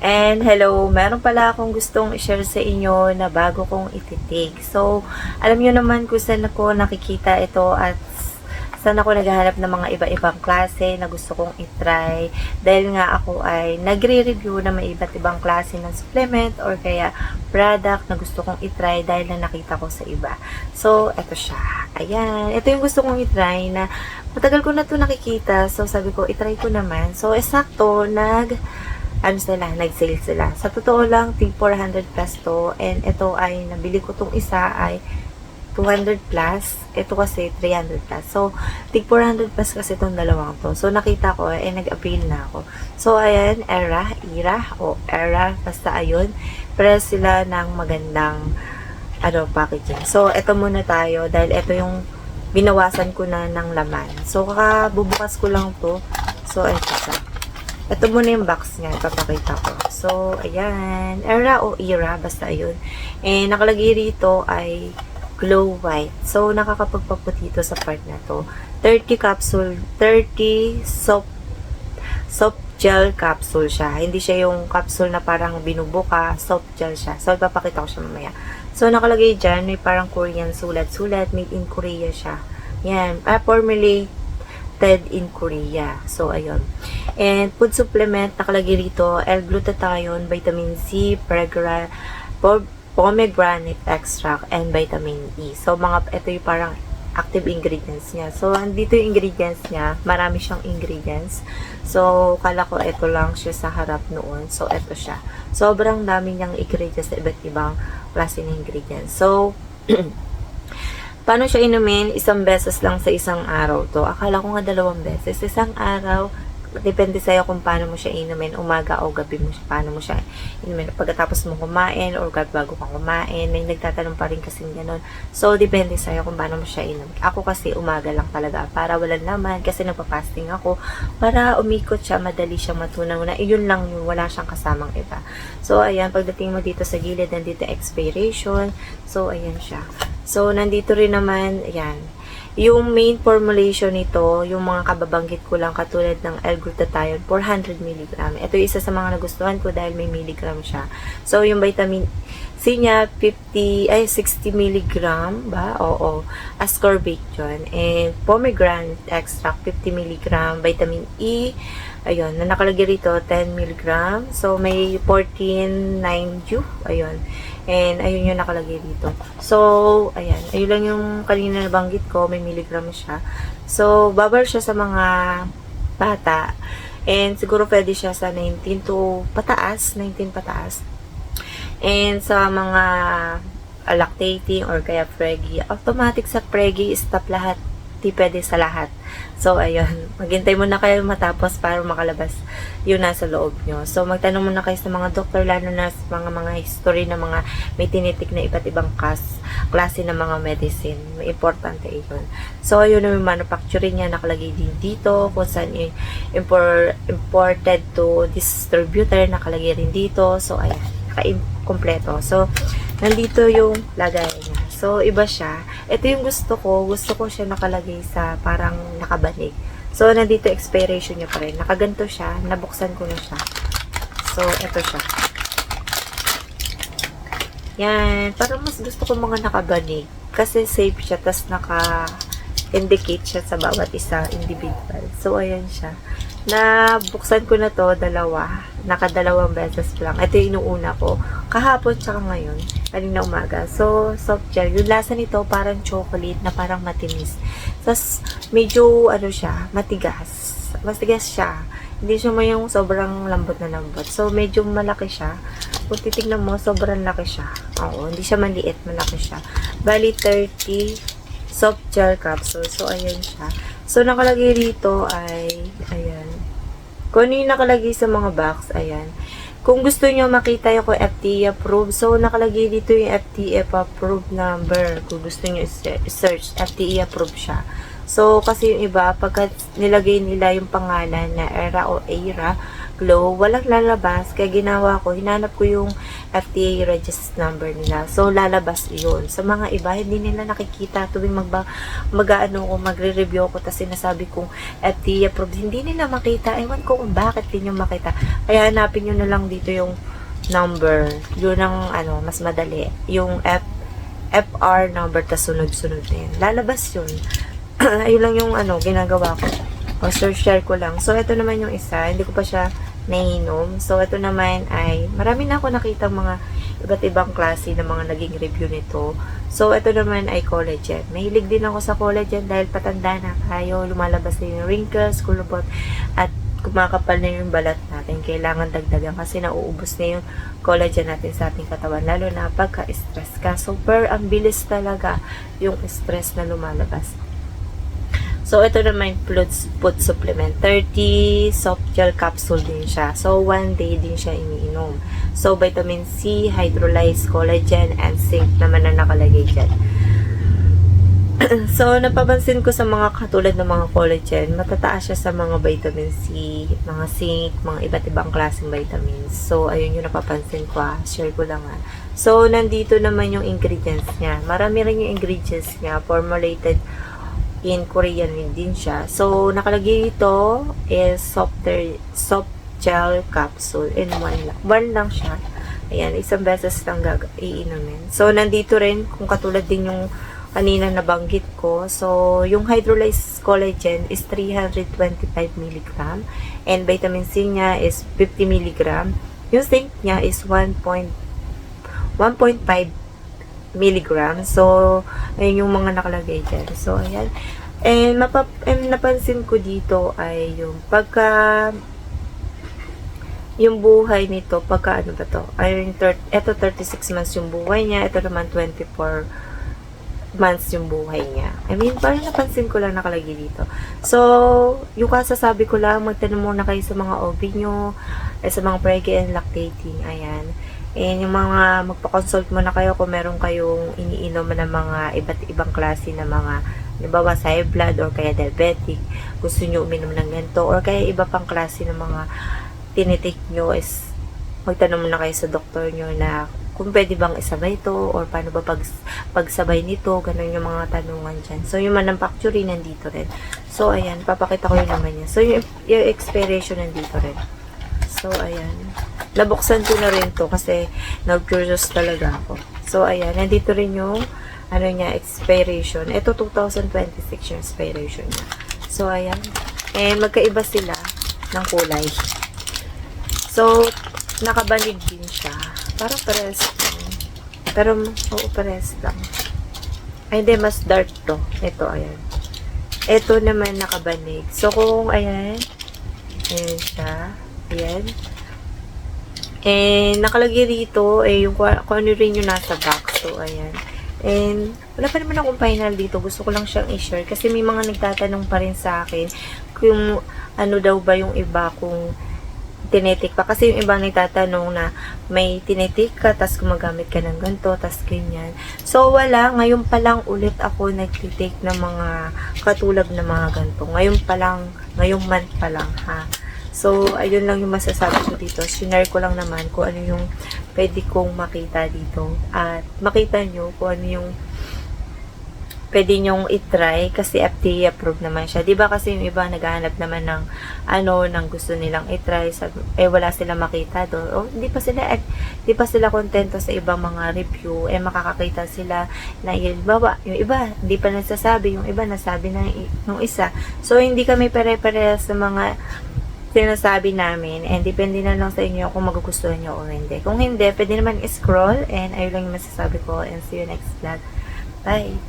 And hello, meron pala akong gustong i-share sa inyo na bago kong ititake. So, alam nyo naman kung saan ako nakikita ito at saan ako naghahanap ng mga iba-ibang klase na gusto kong itry. Dahil nga ako ay nagre-review na may iba't ibang klase ng supplement or kaya product na gusto kong itry dahil na nakita ko sa iba. So, eto siya. Ayan. Ito yung gusto kong itry na matagal ko na to nakikita. So, sabi ko, itry ko naman. So, eksakto, nag-sale sila. Sa totoo lang, tig 400 plus to. And ito ay, nabili ko tong isa ay 200 plus. Ito kasi 300 plus. So, tig 400 plus kasi itong dalawang to. So, nakita ko, nag-appeal na ako. So, ayan, Era, basta ayun. Pero sila ng magandang, packaging. So, ito muna tayo, dahil ito yung binawasan ko na ng laman. So, bubukas ko lang to. So, ito siya. Ito muna yung box niya, ipapakita ko. So, ayan. Era, basta ayun. And, nakalagay rito ay glow white. So, nakakapagpaputi ito sa part na to. 30 capsule, 30 soft gel capsule siya. Hindi siya yung capsule na parang binubuka, soft gel siya. So, ipapakita ko siya mamaya. So, nakalagay dyan, may parang Korean sulat-sulat, made in Korea siya. Yan, formulated in Korea. So, ayun. And food supplement, nakalagay rito, L-glutathione, vitamin C, pomegranate extract, and vitamin E. So, ito yung parang active ingredients niya. So, andito yung ingredients niya. Marami siyang ingredients. So, kala ko ito lang siya sa harap noon. So, ito siya. Sobrang dami niyang ingredients sa iba't ibang klase ng ingredients. So, paano siya inumin? Isang beses lang sa isang araw to. Akala ko nga 2 beses. Isang araw, depende sa'yo kung paano mo siya inumin, umaga o gabi mo siya, paano mo siya inumin. Pagkatapos mo kumain or bago kang kumain, may nagtatanong pa rin kasi gano'n. So, depende sa'yo kung paano mo siya inumin. Ako kasi umaga lang talaga, para walang naman, kasi nagpa-fasting ako, para umikot siya, madali siyang matunaw na, iyon lang yun, wala siyang kasamang iba. So, ayan, pagdating mo dito sa gilid, nandito expiration, so, ayan siya. So, nandito rin naman, ayan, yung main formulation nito, yung mga kababanggit ko lang katulad ng L-glutathione, 400 mg. Ito yung isa sa mga nagustuhan ko dahil may milligram siya. So, yung vitamin C niya, 60 mg ba? Oo. Ascorbate yun. And pomegranate extract, 50 mg. Vitamin E, ayun, na nakalagay rito, 10 mg. So, may 14,9U. Ayun. And, ayun yung nakalagay dito. So, ayan. Ayun lang yung kanina nabanggit ko. May milligram siya. So, babal siya sa mga bata. And, siguro pwede siya sa 19 to pataas. 19 pataas. And, sa mga lactating or kaya preggy. Automatic sa preggy, stop lahat. Di pwede sa lahat. So, ayun. Maghintay muna kayo matapos para makalabas yung nasa loob nyo. So, magtanong muna kayo sa mga doktor, lalo na sa mga history na mga may tinitik na iba't ibang klase ng mga medicine. May importante yun. So, ayun yung manufacturing niya. Nakalagay din dito kung saan yung imported to distributor. Nakalagay rin dito. So, ayan. Kompleto. So, nandito yung lagay niya. So, iba siya. Ito yung gusto ko. Gusto ko siya nakalagay sa parang nakabanig. So, nandito expiration niya pa rin. Nakaganto siya. Nabuksan ko na siya. So, ito siya. Yan. Parang mas gusto ko mga nakabanig. Kasi safe siya. Tapos naka-indicate siya sa bawat isa individual. So, ayan siya. Nabuksan ko na to, 2. Naka-2 beses lang. Ito yung inuuna ko. Kahapon tsaka ngayon. Kanina umaga. So, soft gel. Yung lasa nito parang chocolate na parang matinis. Tapos, medyo, siya, matigas. Matigas siya. Hindi siya may yung sobrang lambot na lambot. So, medyo malaki siya. Kung titignan mo, sobrang laki siya. Oo, hindi siya maliit. Malaki siya. Bali, 30 soft gel capsule. So, ayan siya. So, nakalagay rito ay, ayan. Kung ano yung nakalagay sa mga box, ayan. Kung gusto nyo makita yung FDA approved, so nakalagay dito yung FDA approved number. Kung gusto nyo search, FDA approved siya. So, kasi yung iba, pagka nilagay nila yung pangalan na Era o Era, glow, walang lalabas. Kaya ginawa ko, hinanap ko yung FDA registered number nila. So, lalabas yun. Sa mga iba, hindi nila nakikita tuwing magre-review ko, tapos sinasabi kong FDA approved, hindi nila makita. Ewan ko kung bakit din yung makita. Kaya hanapin nyo na lang dito yung number. Yun ang mas madali. Yung FR number, tas sunod-sunod na yun. Lalabas yun. Ayun lang yung ginagawa ko. O, share ko lang. So, ito naman yung isa. Hindi ko pa siya nainom. So, ito naman ay, marami na ako nakita mga iba't ibang klase ng mga naging review nito. So, ito naman ay collagen. Mahilig din ako sa collagen dahil patanda na tayo. Lumalabas na yung wrinkles, kulubot, at kumakapal na yung balat natin. Kailangan dagdagan kasi nauubos na yung collagen natin sa ating katawan. Lalo na pagka-stress ka. So, ang bilis talaga yung stress na lumalabas. So, ito naman food supplement. 30 soft gel capsule din siya. So, 1 day din siya iniinom. So, vitamin C, hydrolyzed collagen, and zinc naman na nakalagay dyan. So, napapansin ko sa mga katulad ng mga collagen, matataas siya sa mga vitamin C, mga zinc, mga iba't ibang klaseng vitamins. So, ayun yung napapansin ko. Share ko lang . So, nandito naman yung ingredients niya. Marami rin yung ingredients niya. Formulated in Korean din siya. So, nakalagay ito is soft gel capsule in one lang siya. Ayan, isang beses lang iinumin. So, nandito rin, kung katulad din yung kanina nabanggit ko. So, yung hydrolyzed collagen is 325 mg and vitamin C niya is 50 mg. Yung zinc niya is 1.5 mg. So, ayun yung mga nakalagay dyan. So, ayan. And napansin ko dito ay yung yung buhay nito, ito 36 months yung buhay niya, ito naman 24 months yung buhay niya. I mean, parang napansin ko lang nakalagay dito. So, yung kasasabi ko lang, magtanong muna kayo sa mga OB nyo, sa mga pregnant and lactating, ayan. And yung mga magpa-consult muna kayo kung meron kayong iniinom na mga iba't ibang klase na mga, halimbawa sa high blood or kaya diabetic, gusto nyo uminom ng ganito, or kaya iba pang klase ng mga tinitik nyo, is magtanong muna kayo sa doktor nyo na kung pwede bang isabay ito, or paano ba pagsabay nito, ganun yung mga tanungan dyan. So, yung manufacturing nandito rin. So, ayan, papakita ko yun naman yan. So, yung expiration nandito rin. So, ayan. Nabuksan ko na rin to kasi nag-curious talaga ako. So, ayan. Nandito rin yung expiration. Ito, 2026 yung expiration niya. So, ayan. And, magkaiba sila ng kulay. So, nakabanig din siya. Parang pares lang. Pero, oo, pares lang. Ay, hindi, mas dark to. Ito, ayan. Ito naman nakabanig. So, kung, ayan siya. Ayan. And, nakalagay dito, yung kung ano rin yung nasa box. So, ayan. And, wala pa naman akong final dito. Gusto ko lang siyang i-share. Kasi may mga nagtatanong pa rin sa akin kung ano daw ba yung iba kung tinetik pa. Kasi yung ibang nagtatanong na may tinetik ka, tas gumagamit ka ng ganito, tas ganyan. So, wala. Ngayon pa lang ulit ako nagtitake ng mga katulad ng mga ganito. Ngayong month pa lang, ha. So, ayun lang yung masasabi ko dito. Sinare ko lang naman kung ano yung pwede kong makita dito. At makita nyo kung ano yung pwede nyong itry kasi FDA approved naman siya. Diba kasi yung iba naghahanap naman ng ng gusto nilang itry. Wala silang makita doon. O, hindi pa sila kontento sa ibang mga review. Makakakita sila na yung iba, hindi pa nagsasabi. Yung iba, nasabi na yung isa. So, hindi kami pare-pare sa mga sinasabi namin, and depende na lang sa inyo kung magugustuhan nyo o hindi. Kung hindi, pwede naman scroll, and ayun lang yung masasabi ko, and see you next vlog. Bye!